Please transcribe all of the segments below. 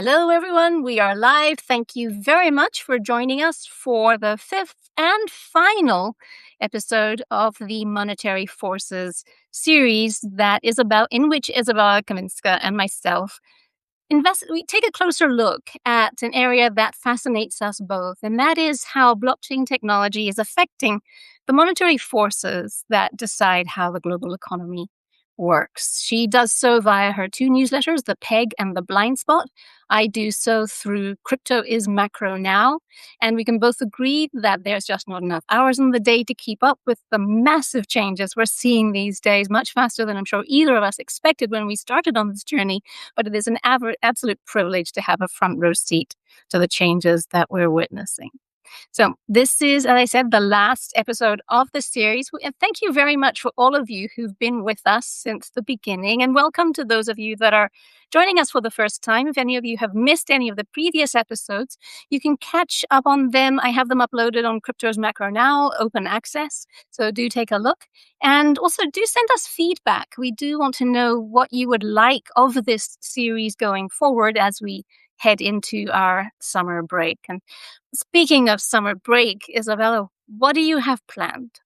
Hello, everyone. We are live. Thank you very much for joining us for the fifth and final episode of the Monetary Forces series in which Izabella Kaminska and myself we take a closer look at an area that fascinates us both, and that is how blockchain technology is affecting the monetary forces that decide how the global economy works. She does so via her two newsletters, The Peg and The Blind Spot. I do so through Crypto is Macro Now, and we can both agree that there's just not enough hours in the day to keep up with the massive changes we're seeing these days, much faster than I'm sure either of us expected when we started on this journey. But it is an absolute privilege to have a front row seat to the changes that we're witnessing. So this is, as I said, the last episode of the series. And thank you very much for all of you who've been with us since the beginning. And welcome to those of you that are joining us for the first time. If any of you have missed any of the previous episodes, you can catch up on them. I have them uploaded on Crypto's Macro Now, open access. So do take a look. And also do send us feedback. We do want to know what you would like of this series going forward as we head into our summer break. And speaking of summer break, Izabella, what do you have planned?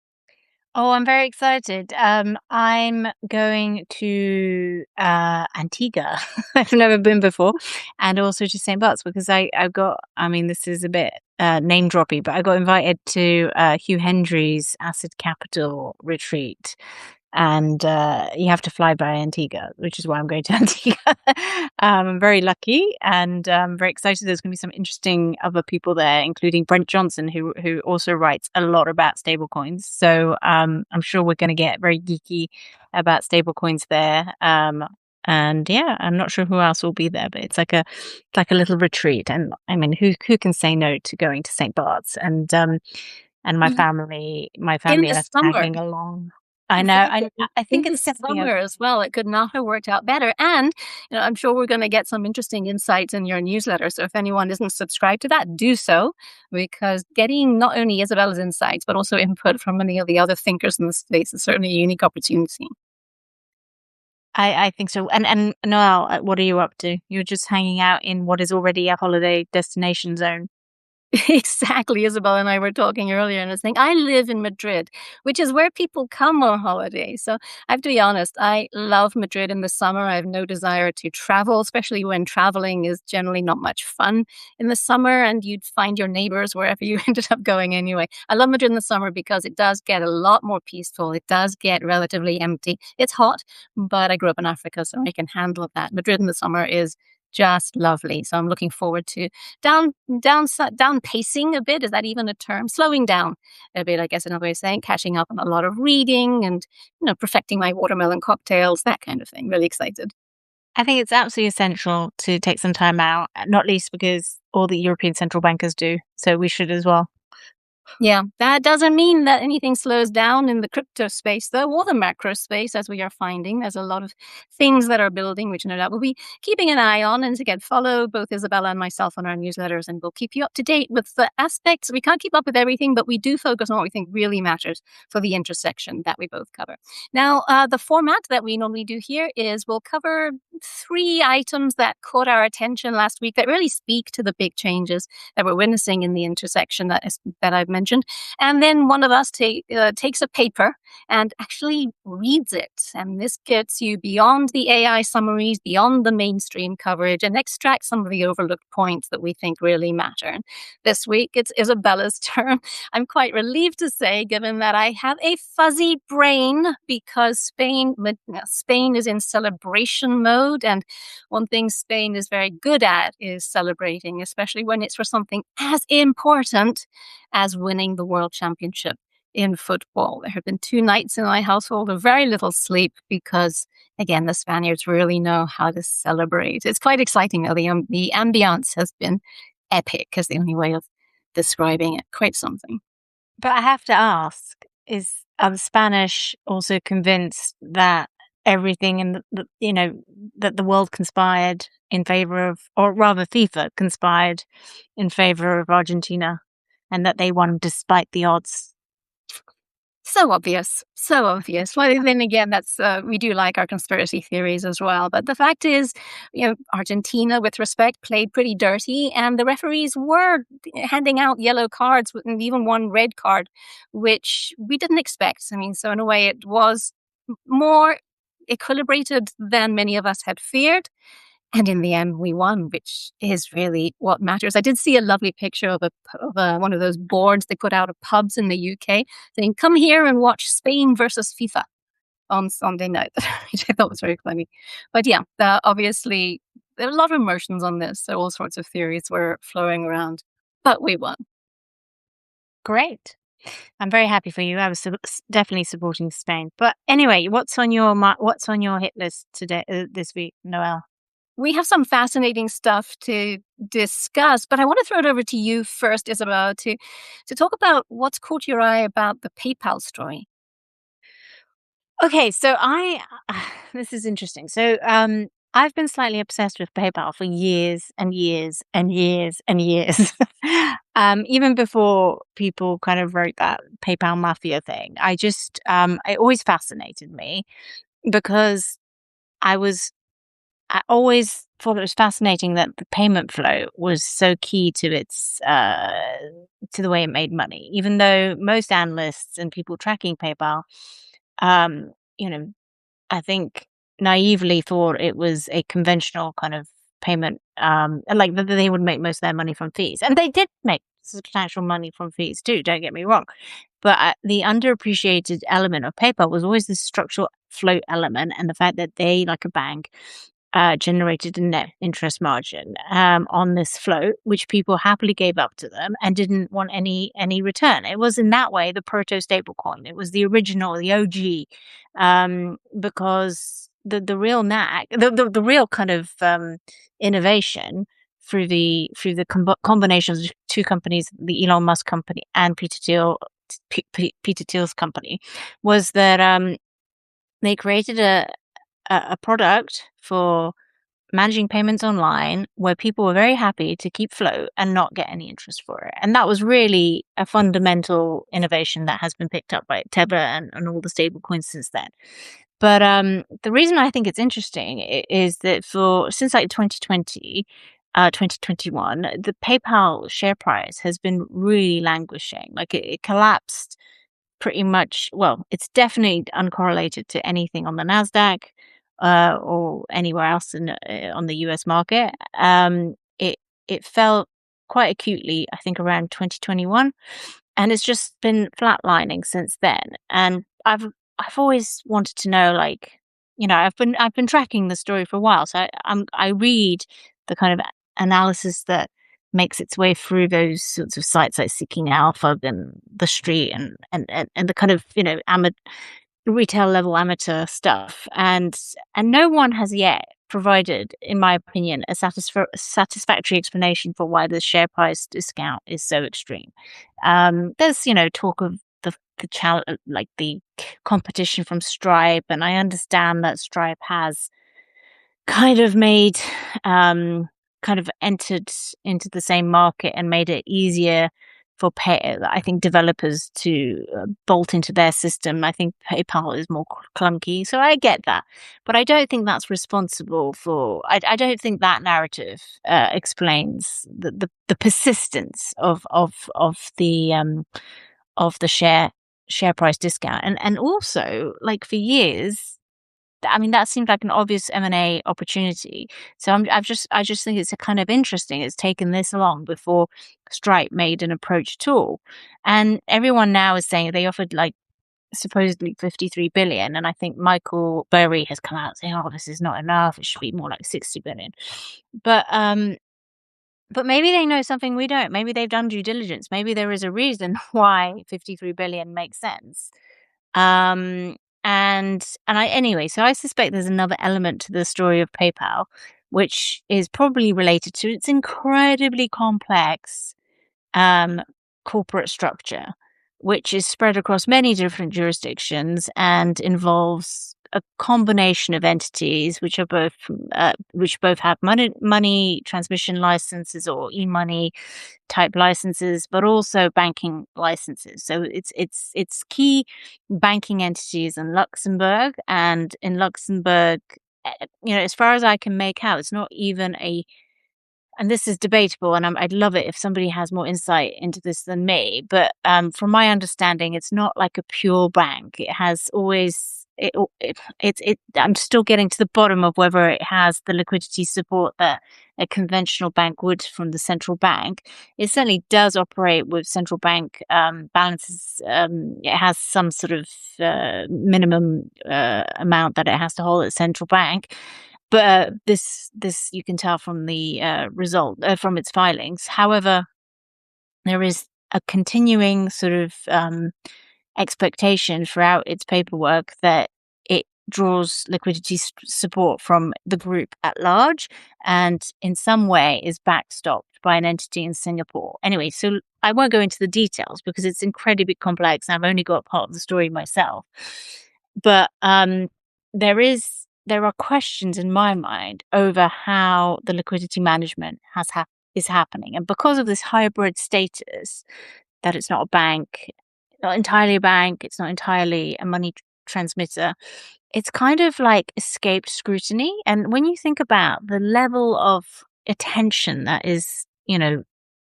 Oh, I'm very excited. I'm going to Antigua. I've never been before, and also to St. Bart's because this is a bit name droppy, but I got invited to Hugh Hendry's Acid Capital retreat, and you have to fly by Antigua, which is why I'm going to Antigua. I'm very lucky, and I'm very excited. There's going to be some interesting other people there, including Brent Johnson, who also writes a lot about stablecoins. So I'm sure we're going to get very geeky about stablecoins there. And yeah, I'm not sure who else will be there, but it's like a little retreat. And I mean, who can say no to going to St. Bart's? And my family In the are summer. tagging along. I know. Exactly. I think in it's the definitely summer as well. It could not have worked out better. And I'm sure we're going to get some interesting insights in your newsletter. So if anyone isn't subscribed to that, do so, because getting not only Isabella's insights, but also input from many of the other thinkers in the space is certainly a unique opportunity. I think so. And Noelle, what are you up to? You're just hanging out in what is already a holiday destination zone. Exactly. Isabel and I were talking earlier, and I was saying, I live in Madrid, which is where people come on holiday. So I have to be honest, I love Madrid in the summer. I have no desire to travel, especially when traveling is generally not much fun in the summer, and you'd find your neighbors wherever you ended up going anyway. I love Madrid in the summer because it does get a lot more peaceful. It does get relatively empty. It's hot, but I grew up in Africa, so I can handle that. Madrid in the summer is just lovely. So I'm looking forward to down pacing a bit. Is that even a term? Slowing down a bit, I guess, another way of saying, catching up on a lot of reading and, perfecting my watermelon cocktails, that kind of thing. Really excited. I think it's absolutely essential to take some time out, not least because all the European central bankers do. So we should as well. Yeah, that doesn't mean that anything slows down in the crypto space, though, or the macro space, as we are finding. There's a lot of things that are building, which no doubt we'll be keeping an eye on. And again, follow both Izabella and myself on our newsletters, and we'll keep you up to date with the aspects. We can't keep up with everything, but we do focus on what we think really matters for the intersection that we both cover. Now, the format that we normally do here is we'll cover 3 items that caught our attention last week that really speak to the big changes that we're witnessing in the intersection that I've mentioned. And then one of us takes a paper and actually reads it. And this gets you beyond the AI summaries, beyond the mainstream coverage, and extracts some of the overlooked points that we think really matter. And this week, it's Isabella's turn. I'm quite relieved to say, given that I have a fuzzy brain, because Spain is in celebration mode. And one thing Spain is very good at is celebrating, especially when it's for something as important as winning the World Championship in football. There have been 2 nights in my household of very little sleep because, again, the Spaniards really know how to celebrate. It's quite exciting, though. The ambiance has been epic, is the only way of describing it. Quite something. But I have to ask, are the Spanish also convinced that everything in that the world conspired in favor of, or rather FIFA conspired in favor of Argentina, and that they won despite the odds? So obvious, so obvious. Well, then again, that's we do like our conspiracy theories as well. But the fact is, Argentina, with respect, played pretty dirty, and the referees were handing out yellow cards and even one red card, which we didn't expect. I mean, so in a way, it was more equilibrated than many of us had feared. And in the end, we won, which is really what matters. I did see a lovely picture of one of those boards they put out of pubs in the UK saying, "Come here and watch Spain versus FIFA on Sunday night," which I thought was very funny. But yeah, obviously, there are a lot of emotions on this. So all sorts of theories were flowing around, but we won. Great. I'm very happy for you. I was definitely supporting Spain. But anyway, what's on your hit list today this week, Noelle? We have some fascinating stuff to discuss, but I want to throw it over to you first, Isabel, to talk about what's caught your eye about the PayPal story. Okay, so I this is interesting. So, I've been slightly obsessed with PayPal for years and years and years and years. Even before people kind of wrote that PayPal mafia thing, it always fascinated me because I was I always thought it was fascinating that the payment flow was so key to the way it made money, even though most analysts and people tracking PayPal, um, you know, I think naively thought it was a conventional kind of payment, and like that they would make most of their money from fees, and they did make substantial money from fees too. Don't get me wrong, but the underappreciated element of PayPal was always the structural float element, and the fact that they, like a bank, generated a net interest margin on this float, which people happily gave up to them and didn't want any return. It was in that way the proto stablecoin. It was the original, the OG, because the real knack, the real kind of innovation through the combination of the two companies, the Elon Musk company and Peter Thiel's company, was that they created a product for managing payments online where people were very happy to keep float and not get any interest for it. And that was really a fundamental innovation that has been picked up by Tether and all the stable coins since then. But the reason I think it's interesting is that since like 2020, 2021, the PayPal share price has been really languishing. Like it collapsed pretty much. Well, it's definitely uncorrelated to anything on the Nasdaq or anywhere else on the US market. It fell quite acutely, I think, around 2021, and it's just been flatlining since then. And I've always wanted to know, like, I've been tracking the story for a while, so I read the kind of analysis that makes its way through those sorts of sites like Seeking Alpha and The Street and the kind of retail level amateur stuff, and no one has yet provided, in my opinion, a satisfactory explanation for why the share price discount is so extreme. There's talk of the challenge, like the competition from Stripe, and I understand that Stripe has kind of made kind of entered into the same market and made it easier for I think developers to bolt into their system. I think PayPal is more clunky, so I get that, but I don't think that's responsible for. I don't think that narrative explains the persistence of the share price discount, and also, like, for years, I mean, that seemed like an obvious M&A opportunity. So I just think it's a kind of interesting. It's taken this long before Stripe made an approach at all, and everyone now is saying they offered, like, supposedly 53 billion, and I think Michael Burry has come out saying, "Oh, this is not enough. It should be more like 60 billion." But but maybe they know something we don't. Maybe they've done due diligence. Maybe there is a reason why 53 billion makes sense. Um, so I suspect there's another element to the story of PayPal, which is probably related to its incredibly complex um, corporate structure, which is spread across many different jurisdictions and involves a combination of entities which both have money transmission licenses or e-money type licenses, but also banking licenses. So it's key banking entities in Luxembourg, and in Luxembourg, as far as I can make out, it's not even a, and this is debatable, and I'd love it if somebody has more insight into this than me. But from my understanding, it's not like a pure bank. It has always it. I'm still getting to the bottom of whether it has the liquidity support that a conventional bank would from the central bank. It certainly does operate with central bank balances. It has some sort of minimum amount that it has to hold at central bank. But this you can tell from the result from its filings. However, there is a continuing sort of expectation throughout its paperwork that it draws liquidity support from the group at large, and in some way is backstopped by an entity in Singapore. Anyway, so I won't go into the details because it's incredibly complex, and I've only got part of the story myself. But there are questions in my mind over how the liquidity management is happening, and because of this hybrid status, that it's not a bank, not entirely a bank, it's not entirely a money transmitter. It's kind of like escaped scrutiny. And when you think about the level of attention that is,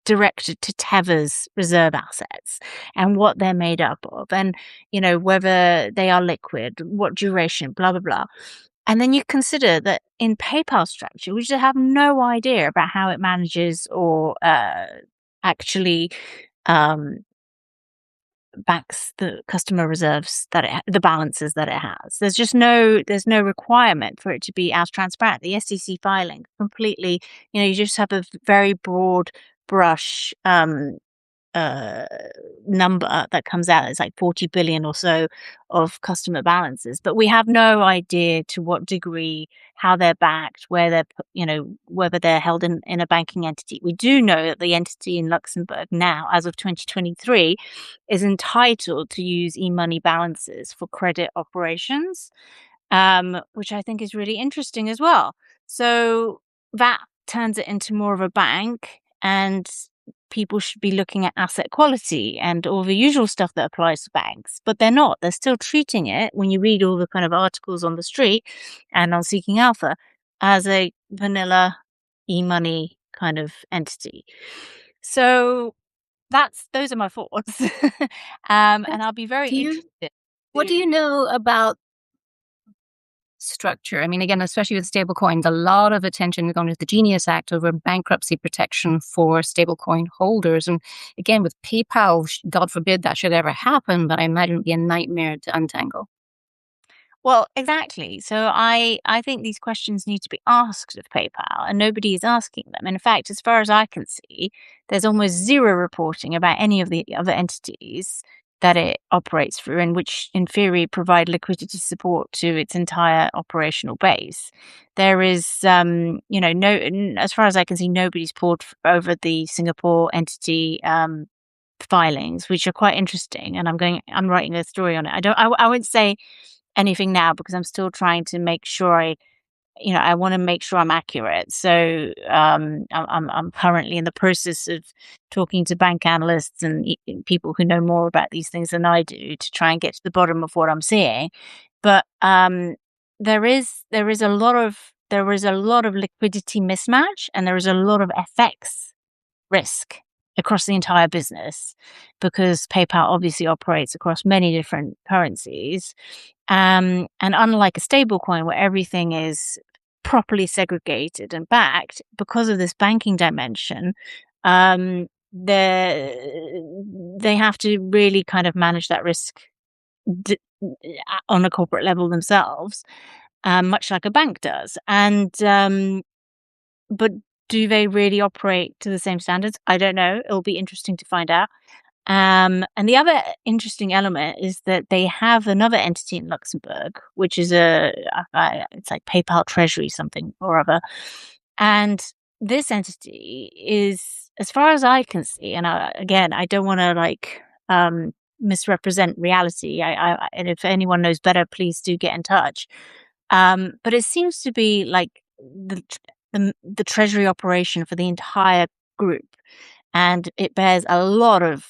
directed to Teva's reserve assets and what they're made up of, and, whether they are liquid, what duration, blah, blah, blah. And then you consider that in PayPal's strategy, we just have no idea about how it manages or actually um, backs the customer reserves the balances that it has. There's no requirement for it to be as transparent. The SEC filing completely, you just have a very broad brush uh, number that comes out. It's like 40 billion or so of customer balances, but we have no idea to what degree, how they're backed, where whether they're held in a banking entity. We do know that the entity in Luxembourg now, as of 2023, is entitled to use e-money balances for credit operations, which I think is really interesting as well. So that turns it into more of a bank, and people should be looking at asset quality and all the usual stuff that applies to banks, but they're not. They're still treating it, when you read all the kind of articles on the street and on Seeking Alpha, as a vanilla e-money kind of entity. So those are my thoughts. And I'll be very Do you interested what do to. you know about structure? I mean, again, especially with stablecoins, a lot of attention is going to the Genius Act over bankruptcy protection for stablecoin holders. And again, with PayPal, God forbid that should ever happen, but I imagine it'd be a nightmare to untangle. Well, exactly. So I think these questions need to be asked of PayPal, and nobody is asking them. And in fact, as far as I can see, there's almost zero reporting about any of the other entities that it operates through, and which, in theory, provide liquidity support to its entire operational base. There is, as far as I can see, nobody's poured over the Singapore entity filings, which are quite interesting. And I'm writing a story on it. I won't say anything now because I'm still trying to make sure I want to make sure I'm accurate. So I'm currently in the process of talking to bank analysts and people who know more about these things than I do to try and get to the bottom of what I'm seeing. But there is a lot of liquidity mismatch, and there is a lot of FX risk across the entire business, because PayPal obviously operates across many different currencies. And unlike a stablecoin where everything is properly segregated and backed, because of this banking dimension, they have to really kind of manage that risk d- on a corporate level themselves, much like a bank does. And but do they really operate to the same standards? I don't know. It'll be interesting to find out. And the other interesting element is that they have another entity in Luxembourg, which is it's like PayPal Treasury something or other. And this entity is, as far as I can see, and again, I don't want to misrepresent reality. And if anyone knows better, please do get in touch. But it seems to be like the treasury operation for the entire group, and it bears a lot of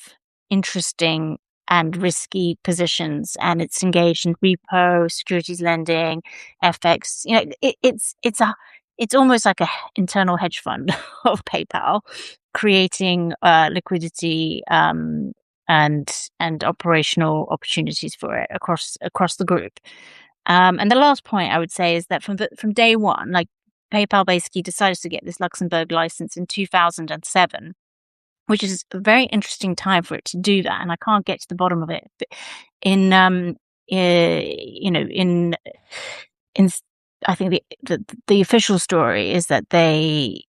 interesting and risky positions, and it's engaged in repo, securities lending, FX. It's almost like a internal hedge fund of PayPal, creating liquidity and operational opportunities for it across the group. And the last point I would say is that from day one, like, PayPal basically decided to get this Luxembourg license in 2007, which is a very interesting time for it to do that, and I can't get to the bottom of it. But in in I think the official story is that they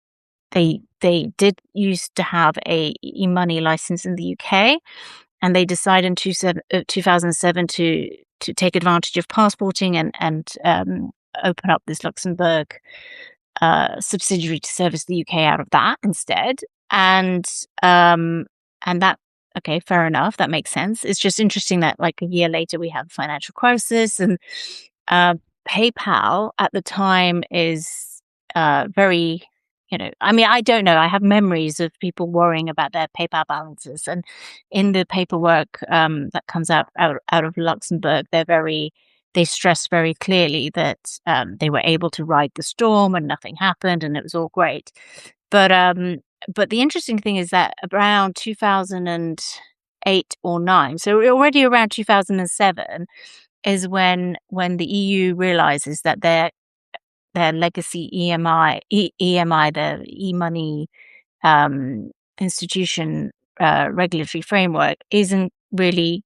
did used to have a e-money license in the UK, and they decided in 2007 to take advantage of passporting and open up this Luxembourg subsidiary to service the UK out of that instead. And um, and that, okay, fair enough, that makes sense. It's just interesting that, like, a year later we have a financial crisis, and uh, PayPal at the time is very, I mean, I don't know. I have memories of people worrying about their PayPal balances, and in the paperwork that comes out of Luxembourg, they stress very clearly that they were able to ride the storm and nothing happened and it was all great. But but the interesting thing is that around 2008 or 9, so already around 2007, is when the EU realizes that their legacy EMI, the e-money institution regulatory framework isn't really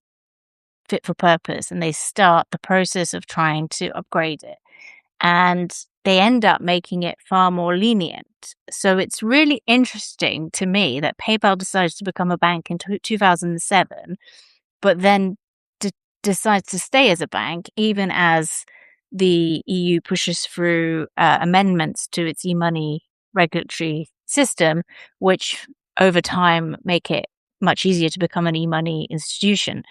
fit for purpose, and they start the process of trying to upgrade it. And they end up making it far more lenient. So it's really interesting to me that PayPal decides to become a bank in 2007, but then decides to stay as a bank, even as the EU pushes through amendments to its e-money regulatory system, which over time make it much easier to become an e-money institution.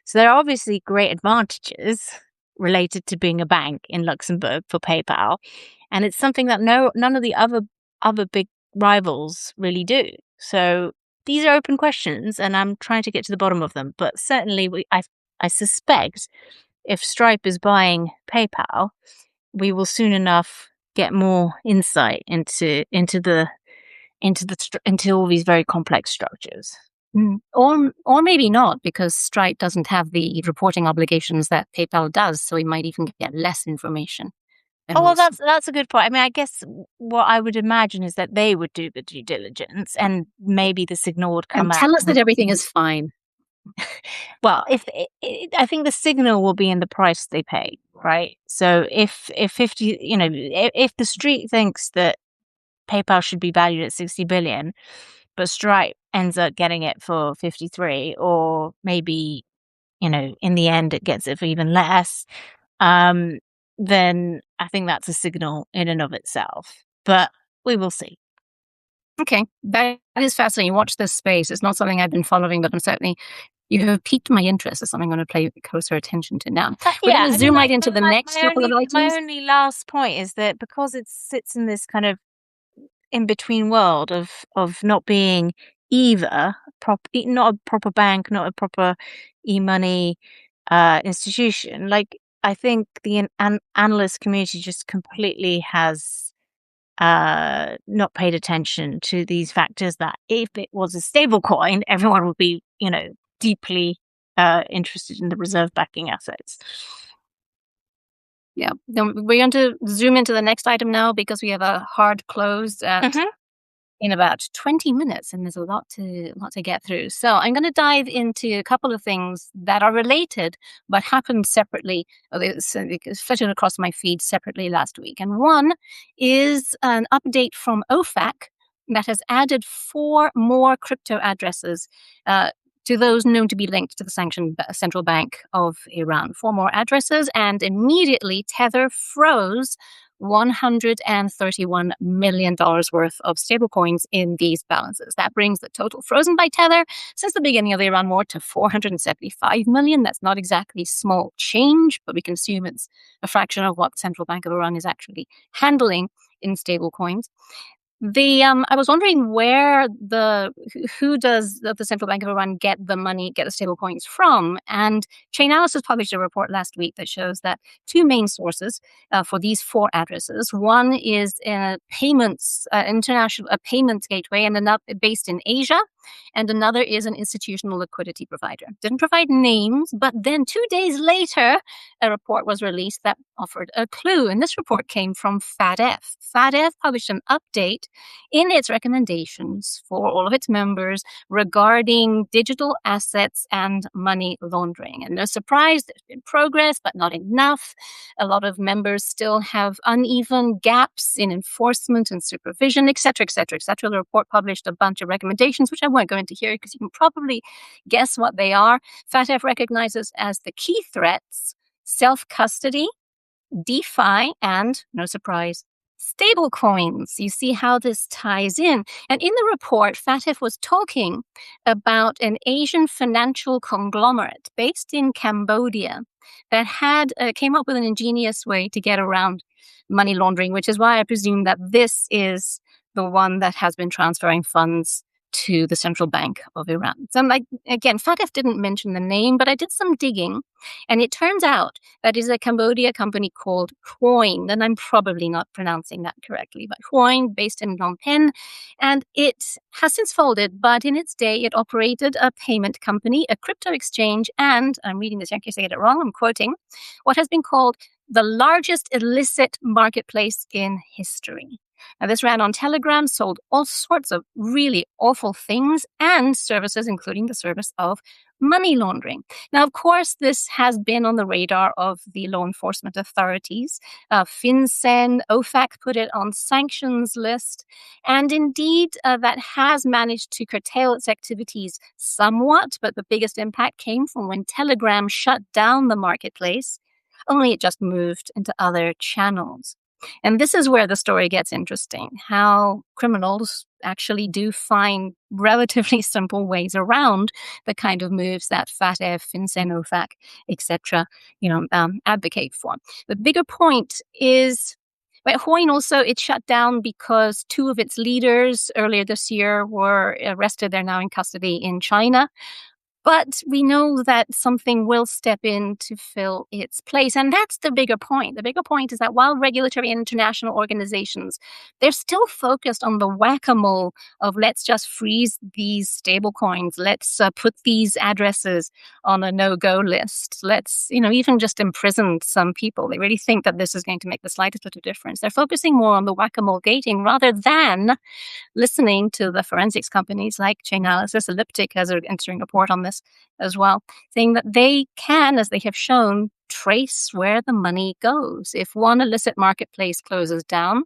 So there are obviously great advantages related to being a bank in Luxembourg for PayPal, and it's something that none of the other big rivals really do. So these are open questions, and I'm trying to get to the bottom of them. But certainly, I suspect if Stripe is buying PayPal, we will soon enough get more insight into all these very complex structures. Or maybe not, because Stripe doesn't have the reporting obligations that PayPal does, so we might even get less information. Oh, well, that's a good point. I mean, I guess what I would imagine is that they would do the due diligence, and maybe the signal would come and out. tell us that everything is fine. Well, I think the signal will be in the price they pay, right? So if 50, if the street thinks that PayPal should be valued at 60 billion, but Stripe ends up getting it for 53, or maybe, in the end it gets it for even less, then I think that's a signal in and of itself. But we will see. Okay, that is fascinating. Watch this space. It's not something I've been following, but you have piqued my interest. It's something I'm going to pay closer attention to now. We're going to zoom right into the next couple of items. My only last point is that because it sits in this kind of in between world of not being either not a proper bank, not a proper e-money institution, like, I think the analyst community just completely has not paid attention to these factors, that if it was a stable coin, everyone would be, deeply interested in the reserve backing assets. Yeah. Then we're going to zoom into the next item now, because we have a hard close in about 20 minutes, and there's a lot to get through. So I'm going to dive into a couple of things that are related but happened separately. They flitted across my feed separately last week. And one is an update from OFAC that has added 4 more crypto addresses to those known to be linked to the sanctioned central bank of Iran. 4 more addresses, and immediately Tether froze $131 million worth of stablecoins in these balances. That brings the total frozen by Tether since the beginning of the Iran war to 475 million. That's not exactly small change, but we can assume it's a fraction of what the Central Bank of Iran is actually handling in stablecoins. I was wondering who does the Central Bank of Iran get the money, get the stable coins from? And Chainalysis published a report last week that shows that two main sources for these four addresses. One is a payments gateway, and another based in Asia, and another is an institutional liquidity provider. Didn't provide names, but then 2 days later, a report was released that offered a clue, and this report came from FATF. FATF published an update in its recommendations for all of its members regarding digital assets and money laundering. And no surprise, there's been progress, but not enough. A lot of members still have uneven gaps in enforcement and supervision, etc., etc., etc. The report published a bunch of recommendations, which I won't go into here because you can probably guess what they are. FATF recognizes as the key threats self-custody, DeFi, and, no surprise, stablecoins. You see how this ties in. And in the report, FATF was talking about an Asian financial conglomerate based in Cambodia that came up with an ingenious way to get around money laundering, which is why I presume that this is the one that has been transferring funds to the Central Bank of Iran. So, again, FATF didn't mention the name, but I did some digging, and it turns out that is a Cambodia company called Huoin, and I'm probably not pronouncing that correctly, but Huoin, based in Phnom Penh, and it has since folded, but in its day, it operated a payment company, a crypto exchange, and, I'm reading this in case I get it wrong, I'm quoting, what has been called the largest illicit marketplace in history. Now, this ran on Telegram, sold all sorts of really awful things and services, including the service of money laundering. Now, of course, this has been on the radar of the law enforcement authorities. FinCEN, OFAC put it on sanctions list. And indeed, that has managed to curtail its activities somewhat, but the biggest impact came from when Telegram shut down the marketplace, only it just moved into other channels. And this is where the story gets interesting, how criminals actually do find relatively simple ways around the kind of moves that FATF, FinCEN, OFAC, etc., advocate for. The bigger point is, Huoin also, it shut down because two of its leaders earlier this year were arrested. They're now in custody in China. But we know that something will step in to fill its place. And that's the bigger point. The bigger point is that while regulatory and international organizations, they're still focused on the whack-a-mole of let's just freeze these stablecoins. Let's put these addresses on a no-go list. Let's, even just imprison some people. They really think that this is going to make the slightest bit of difference. They're focusing more on the whack-a-mole gating rather than listening to the forensics companies like Chainalysis. Elliptic has an interesting report on this as well, saying that they can, as they have shown, trace where the money goes. If one illicit marketplace closes down,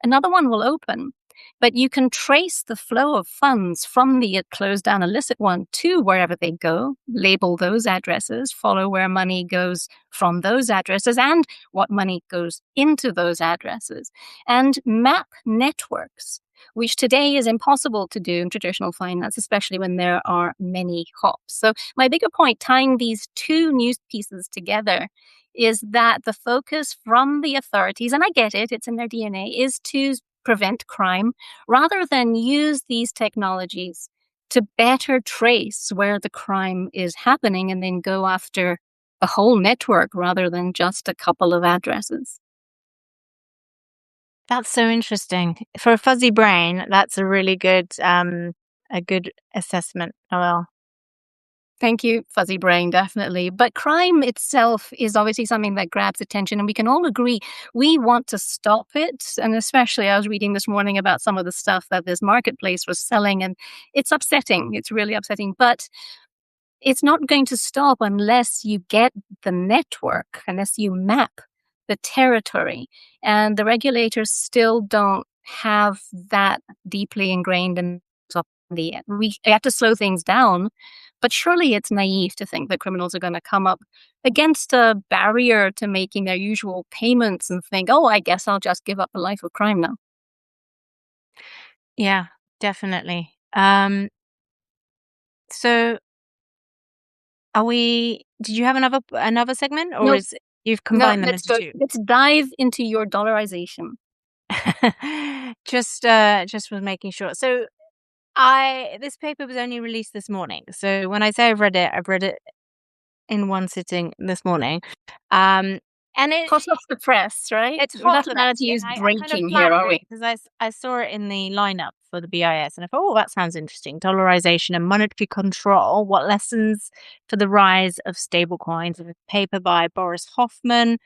another one will open. But you can trace the flow of funds from the closed down illicit one to wherever they go, label those addresses, follow where money goes from those addresses and what money goes into those addresses, and map networks, which today is impossible to do in traditional finance, especially when there are many hops. So my bigger point, tying these two news pieces together, is that the focus from the authorities, and I get it, it's in their DNA, is to prevent crime rather than use these technologies to better trace where the crime is happening and then go after the whole network rather than just a couple of addresses. That's so interesting. For a fuzzy brain, that's a really good assessment, Noelle. Thank you, fuzzy brain, definitely. But crime itself is obviously something that grabs attention, and we can all agree we want to stop it. And especially, I was reading this morning about some of the stuff that this marketplace was selling, and it's upsetting. It's really upsetting. But it's not going to stop unless you get the network, unless you map the territory. And the regulators still don't have that deeply ingrained in we have to slow things down, But surely it's naive to think that criminals are going to come up against a barrier to making their usual payments and think, oh, I guess I'll just give up a life of crime now. Yeah, definitely. So are we did you have another segment, or No, is you've no, combined them let's into go. 2? Let's dive into your dollarization. Just was making sure. So I this paper was only released this morning. So when I say I've read it in one sitting this morning. Um, and Hot off the press, right? it's We're hot not for allowed that, to and use I kind of breaking here, flagged are it we? because I saw it in the lineup for the BIS, and I thought, oh, that sounds interesting. Dollarization and monetary control. What lessons for the rise of stablecoins? A paper by Boris Hoffman,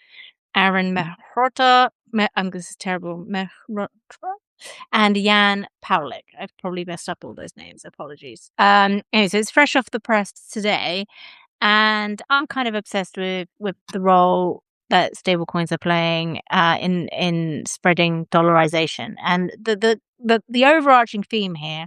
Aaron Mehrota. This is terrible. Mehrota. And Jan Pawlik. I've probably messed up all those names. Apologies. Anyway, so it's fresh off the press today, and I'm kind of obsessed with the role that stablecoins are playing in spreading dollarization. And the overarching theme here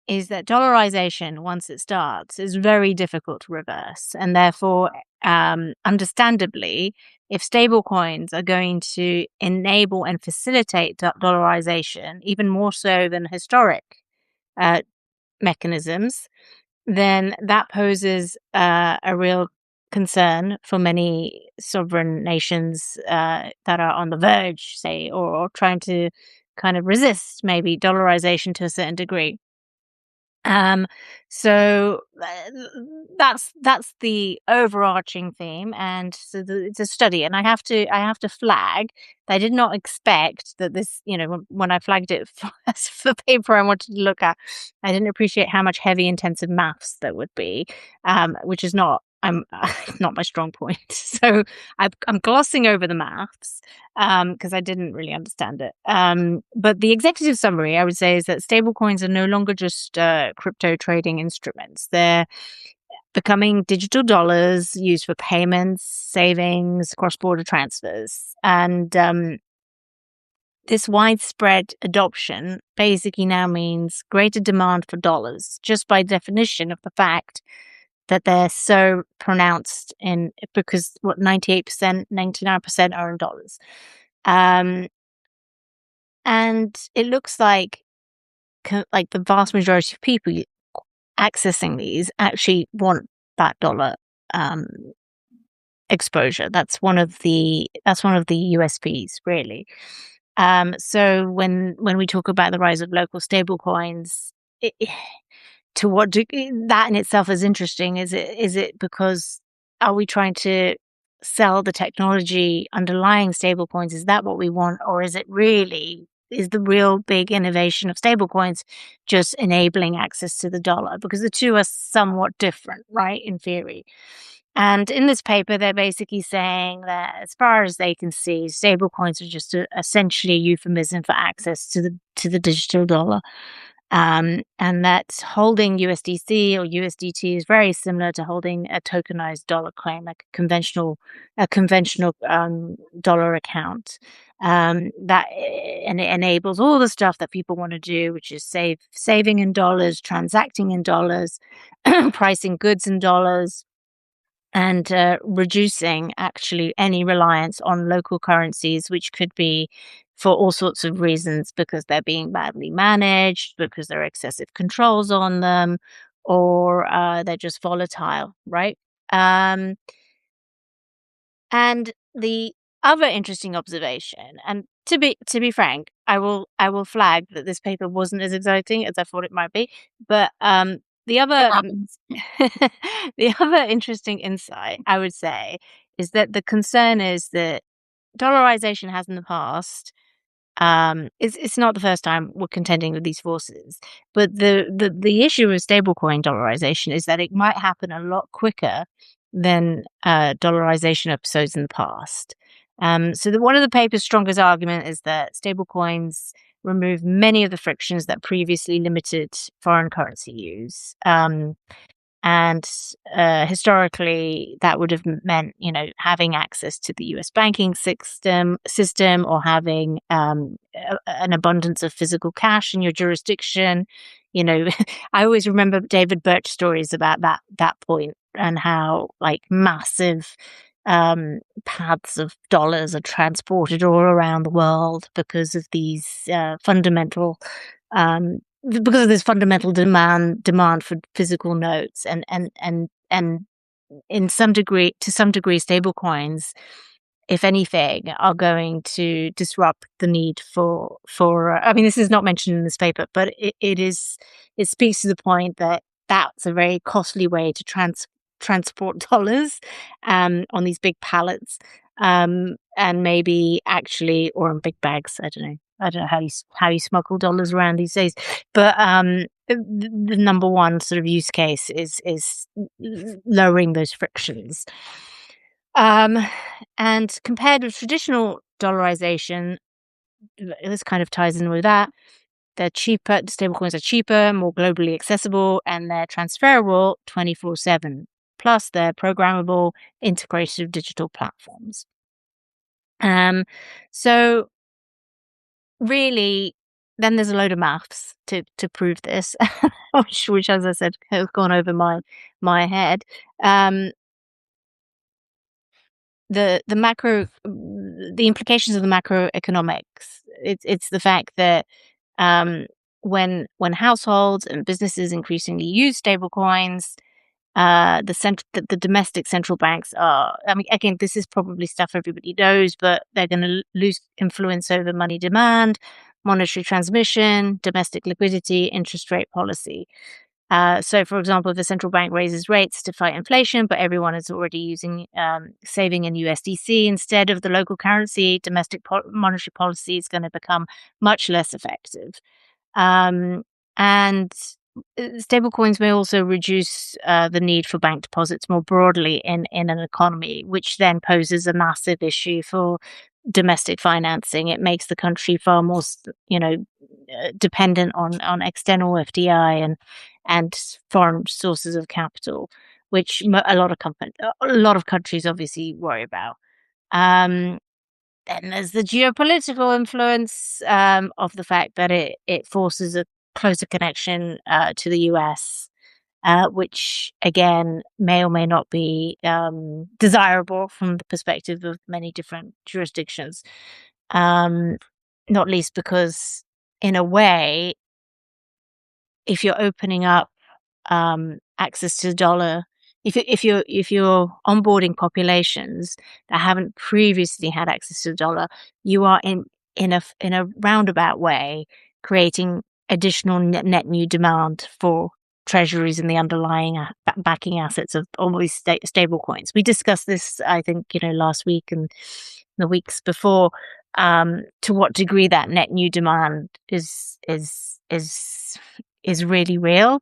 is that dollarization, once it starts, is very difficult to reverse, and therefore, understandably, if stablecoins are going to enable and facilitate dollarization even more so than historic uh, mechanisms, then that poses a real concern for many sovereign nations that are on the verge, say, or trying to kind of resist maybe dollarization to a certain degree. Um, so that's the overarching theme, and so it's a study, and I have to flag that I did not expect that this, when I flagged it for, as for the paper I wanted to look at, I didn't appreciate how much heavy intensive maths there would be, which is not I'm not my strong point. So I'm glossing over the maths because I didn't really understand it. But the executive summary, I would say, is that stablecoins are no longer just crypto trading instruments. They're becoming digital dollars used for payments, savings, cross border transfers. And this widespread adoption basically now means greater demand for dollars, just by definition of the fact that they're so pronounced in because what 98%, 99% are in dollars. Um, and it looks like like the vast majority of people accessing these actually want that dollar um, exposure. That's one of the USPs, really. So when we talk about the rise of local stable coins, to what degree that in itself is interesting? Is it because are we trying to sell the technology underlying stablecoins? Is that what we want, or is the real big innovation of stablecoins just enabling access to the dollar? Because the two are somewhat different, right? In theory. And in this paper, they're basically saying that, as far as they can see, stablecoins are just essentially a euphemism for access to the digital dollar, and that holding USDC or USDT is very similar to holding a tokenized dollar coin, like a conventional dollar account. And it enables all the stuff that people want to do, which is saving in dollars, transacting in dollars, pricing goods in dollars, and reducing actually any reliance on local currencies, which could be for all sorts of reasons, because they're being badly managed, because there are excessive controls on them, or they're just volatile, right? Um, and the other interesting observation, and to be frank, I will flag that this paper wasn't as exciting as I thought it might be, but the It other happens. the other interesting insight I would say is that the concern is that dollarization has in the past, it's not the first time we're contending with these forces, but the issue with stablecoin dollarization is that it might happen a lot quicker than dollarization episodes in the past. One of the paper's strongest argument is that stablecoins remove many of the frictions that previously limited foreign currency use. And historically, that would have meant, having access to the US banking system, or having an abundance of physical cash in your jurisdiction. I always remember David Birch stories about that point, and how like massive paths of dollars are transported all around the world because of these fundamental because of this fundamental demand for physical notes, and in some degree to some degree stablecoins, if anything, are going to disrupt the need for. I mean, this is not mentioned in this paper, but it speaks to the point that that's a very costly way to transport dollars on these big pallets, and maybe actually, or in big bags. I don't know how you smuggle dollars around these days, but the number one sort of use case is lowering those frictions. Um, and compared with traditional dollarization, this kind of ties in with that. They're cheaper, stablecoins are cheaper, more globally accessible, and they're transferable 24/7. Plus, they're programmable, integrated digital platforms. Um, so really, then there's a load of maths to prove this, which, as I said, has gone over my head. Um, the implications of the macroeconomics. It's the fact that um, when households and businesses increasingly use stablecoins, the domestic central banks are. I mean, again, this is probably stuff everybody knows, but they're going to lose influence over money demand, monetary transmission, domestic liquidity, interest rate policy. So, for example, if the central bank raises rates to fight inflation, but everyone is already saving in USDC instead of the local currency, domestic monetary policy is going to become much less effective. And stablecoins may also reduce the need for bank deposits more broadly in an economy, which then poses a massive issue for domestic financing. It makes the country far more, dependent on external FDI and foreign sources of capital, which a lot of countries obviously worry about. Um, then there's the geopolitical influence of the fact that it forces a closer connection to the US, which again may or may not be desirable from the perspective of many different jurisdictions. Um, Not least because, in a way, if you're opening up access to the dollar, if you're onboarding populations that haven't previously had access to the dollar, you are in a roundabout way creating additional net new demand for treasuries and the underlying backing assets of all these stable coins. We discussed this, I think, last week and the weeks before. To what degree that net new demand is really real.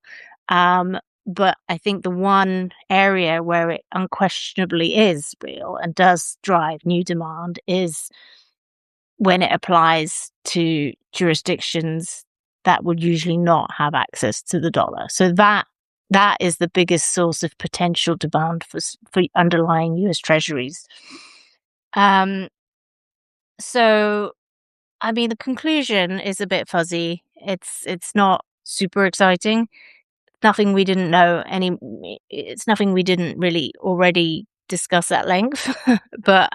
But I think the one area where it unquestionably is real and does drive new demand is when it applies to jurisdictions that would usually not have access to the dollar. So that is the biggest source of potential demand for underlying US treasuries. So I mean, the conclusion is a bit fuzzy. It's not super exciting. Nothing we didn't know any. It's nothing we didn't really already discuss at length. But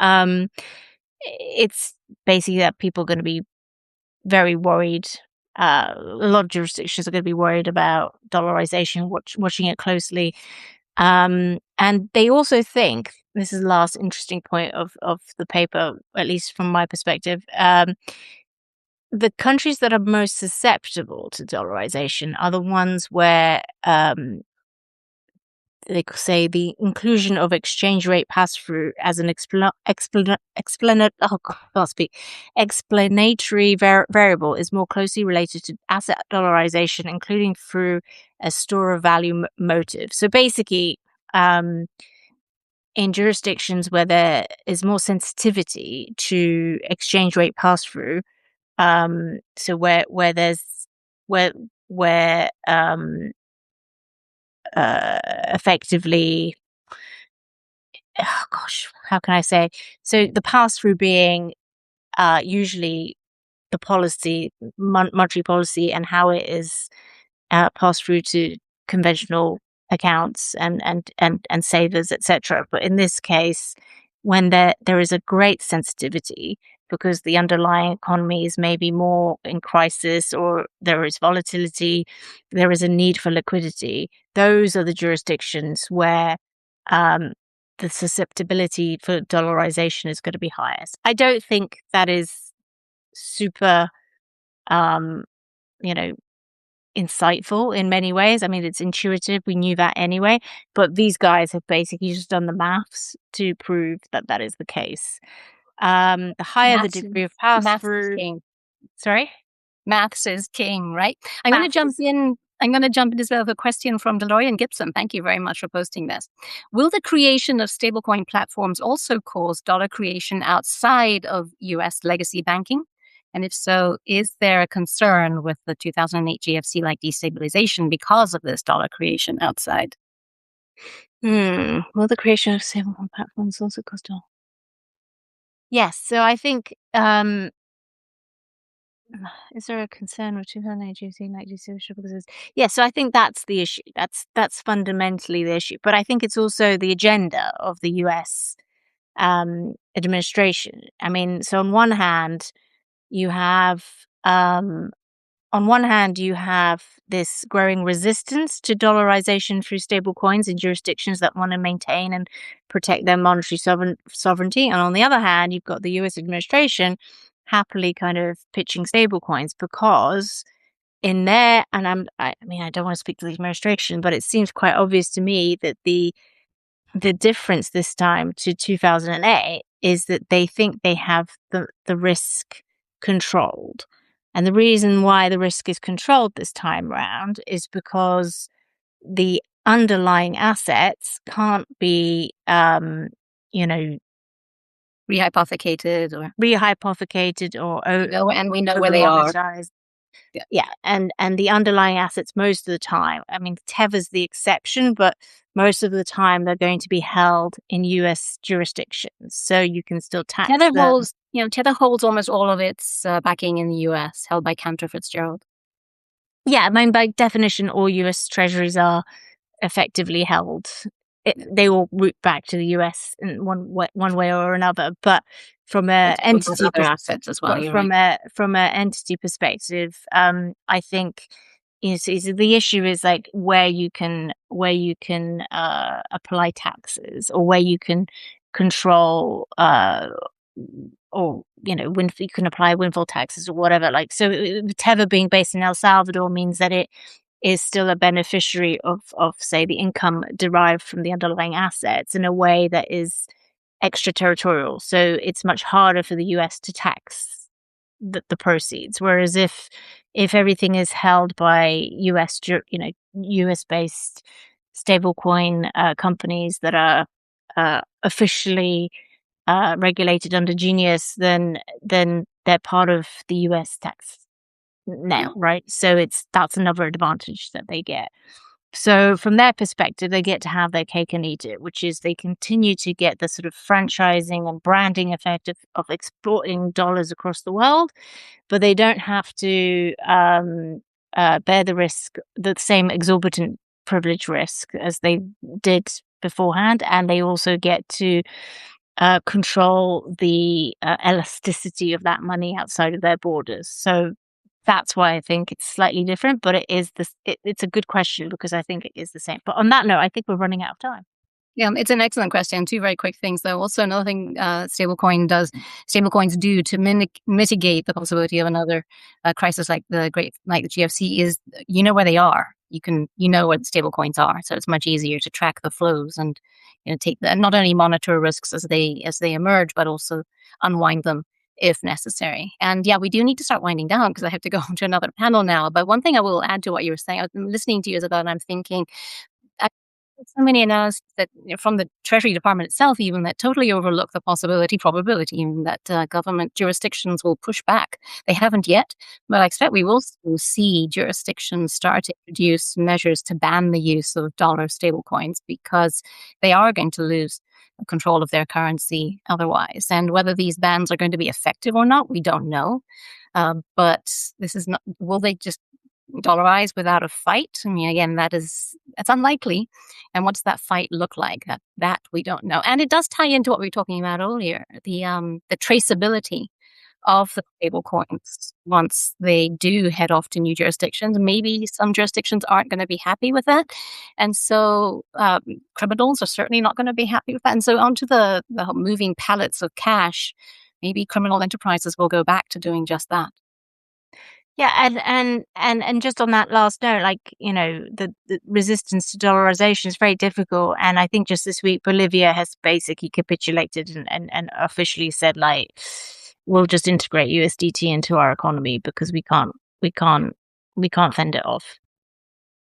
it's basically that people are going to be very worried. A lot of jurisdictions are going to be worried about dollarization, watching it closely. And they also think, this is the last interesting point of the paper, at least from my perspective, the countries that are most susceptible to dollarization are the ones where they say the inclusion of exchange rate pass-through as an explanatory variable is more closely related to asset dollarization, including through a store of value motive. So basically, in jurisdictions where there is more sensitivity to exchange rate pass-through, so where there's where effectively, oh gosh, how can I say? So the pass through being usually the policy, monetary policy, and how it is pass through to conventional accounts and savers, etc. But in this case, when there is a great sensitivity because the underlying economy is maybe more in crisis or there is volatility, there is a need for liquidity. Those are the jurisdictions where um, the susceptibility for dollarization is going to be highest. I don't think that is super, um, you know, insightful in many ways. I mean, it's intuitive. We knew that anyway, but these guys have basically just done the maths to prove that that is the case. The higher the Maths, degree of pass maths is through, king. sorry, Maths is king, right? I'm going to maths jump is in. I'm going to jump in as well with a question from Deloitte Gibson. Thank you very much for posting this. Will the creation of stablecoin platforms also cause dollar creation outside of US legacy banking? And if so, is there a concern with the 2008 GFC-like destabilization because of this dollar creation outside? Will the creation of stablecoin platforms also cause dollar? Yes. So I think is there a concern with 2008 GFC like social because yeah, so I think that's the issue. That's fundamentally the issue. But I think it's also the agenda of the US administration. I mean, so you have um, on one hand, you have this growing resistance to dollarization through stable coins in jurisdictions that want to maintain and protect their monetary sovereignty. And on the other hand, you've got the US administration happily kind of pitching stable coins because in there, and I mean, I don't want to speak to the administration, but it seems quite obvious to me that the difference this time to 2008 is that they think they have the risk controlled. And the reason why the risk is controlled this time round is because the underlying assets can't be, you know, Rehypothecated or rehypothecated or no, and we know where over they are. monetized. Yeah. Yeah, and the underlying assets most of the time, I mean, Teva's the exception, but most of the time they're going to be held in US jurisdictions, so you can still tax Tether them. holds, Tether holds almost all of its backing in the US, held by Cantor Fitzgerald. Yeah, I mean, by definition, all US treasuries are effectively held. They all root back to the US in one way or another, but from a It has other assets as well. but You're right. from a entity perspective, I think the issue is like where you can apply taxes or where you can control or you can apply windfall taxes or whatever. Like so, Tether being based in El Salvador means that it is still a beneficiary of say the income derived from the underlying assets in a way that is extraterritorial. So it's much harder for the US to tax the proceeds. Whereas if everything is held by US based stablecoin companies that are officially regulated under Genius, then they're part of the US tax Yeah. net, right? So that's another advantage that they get. So from their perspective, they get to have their cake and eat it, which is they continue to get the sort of franchising and branding effect of exporting dollars across the world, but they don't have to bear the risk, the same exorbitant privilege risk as they did beforehand, and they also get to control the elasticity of that money outside of their borders. So that's why I think it's slightly different, but it's a good question because I think it is the same. But on that note, I think we're running out of time. Yeah, it's an excellent question. Two very quick things, though. Also, another thing stablecoins do to mitigate the possibility of another crisis like the GFC is you know where they are. You know where the stablecoins are, so it's much easier to track the flows and not only monitor risks as they emerge, but also unwind them if necessary. And yeah, we do need to start winding down because I have to go to another panel now. But one thing I will add to what you were saying, I'm listening to you, Isabel, and I'm thinking I so many analysts that from the Treasury Department itself, even that totally overlook the probability, even that government jurisdictions will push back. They haven't yet, but I expect we will soon see jurisdictions start to introduce measures to ban the use of dollar stablecoins because they are going to lose control of their currency otherwise. And whether these bans are going to be effective or not, we don't know. But this is not. Will they just dollarize without a fight? I mean, again, that's unlikely. And what does that fight look like? That we don't know. And it does tie into what we were talking about earlier, the traceability of the stable coins once they do head off to new jurisdictions. Maybe some jurisdictions aren't going to be happy with that. And so criminals are certainly not going to be happy with that. And so onto the moving pallets of cash, maybe criminal enterprises will go back to doing just that. Yeah, and just on that last note, like, the resistance to dollarization is very difficult, and I think just this week, Bolivia has basically capitulated and officially said, like, "We'll just integrate USDT into our economy because we can't we can't fend it off."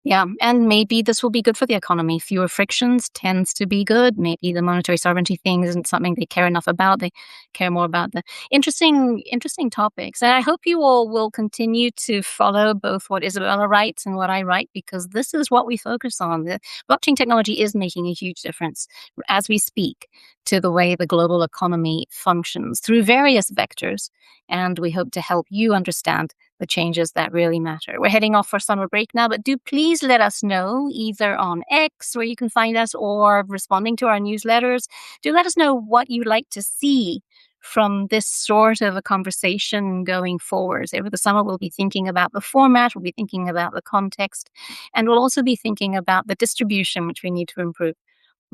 Yeah, and maybe this will be good for the economy. Fewer frictions tends to be good. Maybe the monetary sovereignty thing isn't something they care enough about. They care more about the interesting topics. And I hope you all will continue to follow both what Izabella writes and what I write, because this is what we focus on. The blockchain technology is making a huge difference as we speak to the way the global economy functions through various vectors. And we hope to help you understand the changes that really matter. We're heading off for summer break now, but do please let us know either on X, where you can find us, or responding to our newsletters. Do let us know what you'd like to see from this sort of a conversation going forward. Over the summer, we'll be thinking about the format, we'll be thinking about the context, and we'll also be thinking about the distribution, which we need to improve.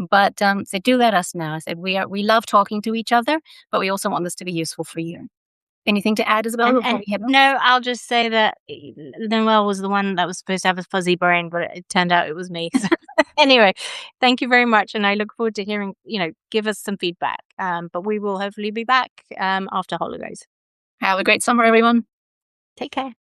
But so do let us know. I said we love talking to each other, but we also want this to be useful for you. Anything to add, Isabella, before And we head off? no, I'll just say that Noelle was the one that was supposed to have a fuzzy brain, but it turned out it was me. So anyway, thank you very much, and I look forward to hearing, give us some feedback. But we will hopefully be back after holidays. Have a great summer, everyone. Take care.